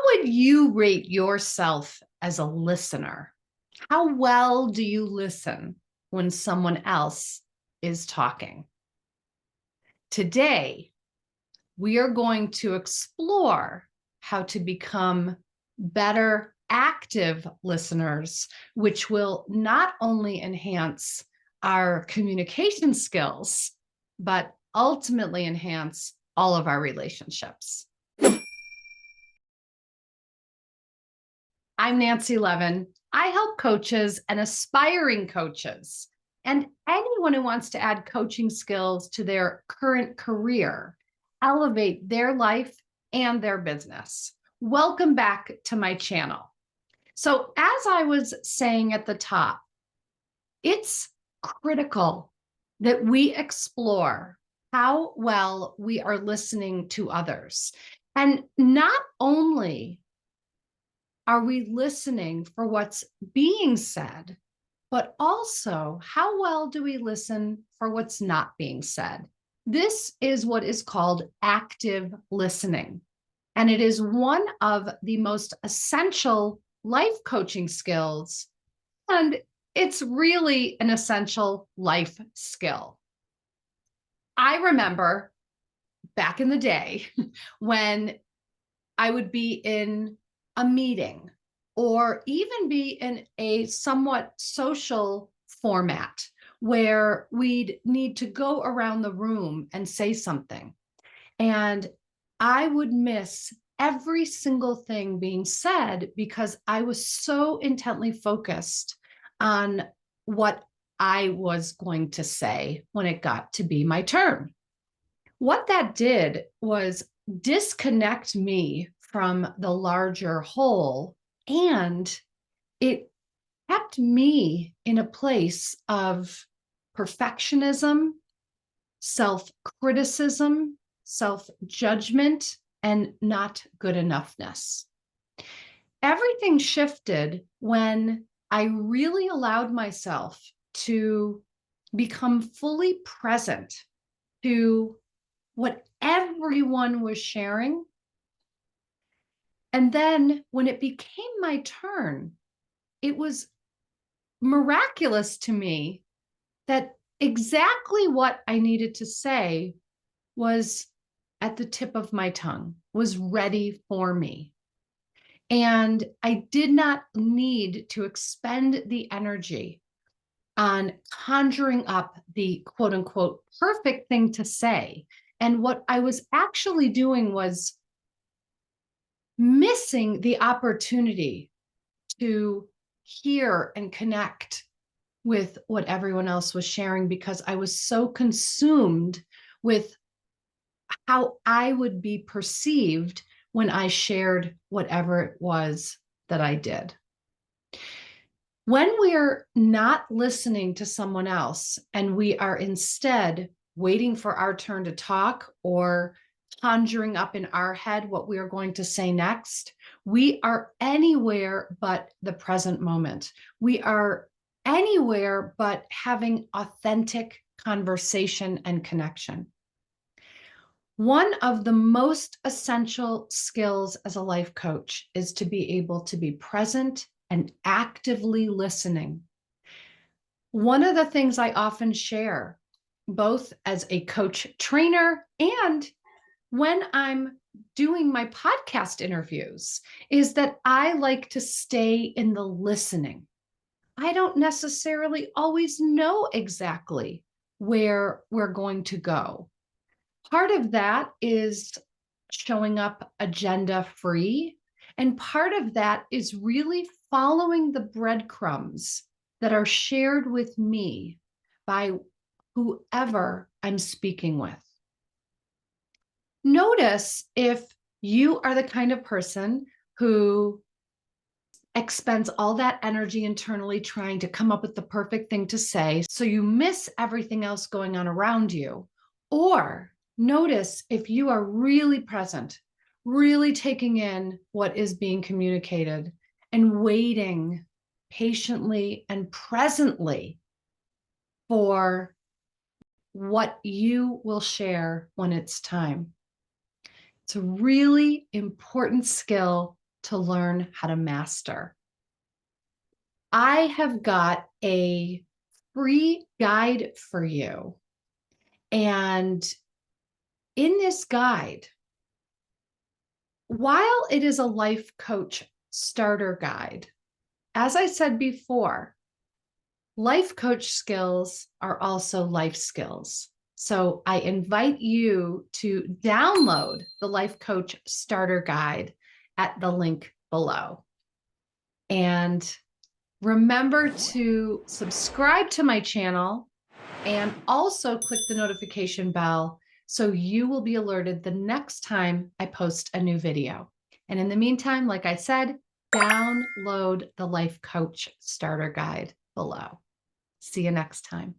would you rate yourself as a listener? How well do you listen when someone else is talking? Today, we are going to explore how to become better active listeners, which will not only enhance our communication skills, but ultimately enhance all of our relationships. I'm Nancy Levin. I help coaches and aspiring coaches and anyone who wants to add coaching skills to their current career, elevate their life and their business. Welcome back to my channel. So, as I was saying at the top, it's critical that we explore how well we are listening to others. And not only are we listening for what's being said, but also how well do we listen for what's not being said? This is what is called active listening. And it is one of the most essential life coaching skills. And it's really an essential life skill. I remember back in the day when I would be in a meeting or even be in a somewhat social format where we'd need to go around the room and say something. And I would miss every single thing being said because I was so intently focused on what I was going to say when it got to be my turn. What that did was disconnect me from the larger whole, and it kept me in a place of perfectionism, self-criticism, self-judgment, and not good enoughness. Everything shifted when I really allowed myself to become fully present to what everyone was sharing. And then when it became my turn, it was miraculous to me that exactly what I needed to say was at the tip of my tongue, was ready for me. And I did not need to expend the energy on conjuring up the quote unquote perfect thing to say. And what I was actually doing was missing the opportunity to hear and connect with what everyone else was sharing because I was so consumed with how I would be perceived when I shared whatever it was that I did. When we're not listening to someone else and we are instead waiting for our turn to talk or conjuring up in our head what we are going to say next, we are anywhere but the present moment. We are anywhere but having authentic conversation and connection. One of the most essential skills as a life coach is to be able to be present and actively listening. One of the things I often share, both as a coach trainer and when I'm doing my podcast interviews, is that I like to stay in the listening. I don't necessarily always know exactly where we're going to go. Part of that is showing up agenda free. And part of that is really following the breadcrumbs that are shared with me by whoever I'm speaking with. Notice if you are the kind of person who expends all that energy internally trying to come up with the perfect thing to say, so you miss everything else going on around you. Or notice if you are really present, really taking in what is being communicated and waiting patiently and presently for what you will share when it's time. It's a really important skill to learn how to master. I have got a free guide for you. And in this guide, while it is a life coach starter guide, as I said before, life coach skills are also life skills. So I invite you to download the Life Coach Starter Guide at the link below. And remember to subscribe to my channel and also click the notification bell so you will be alerted the next time I post a new video. And in the meantime, like I said, download the Life Coach Starter Guide below. See you next time.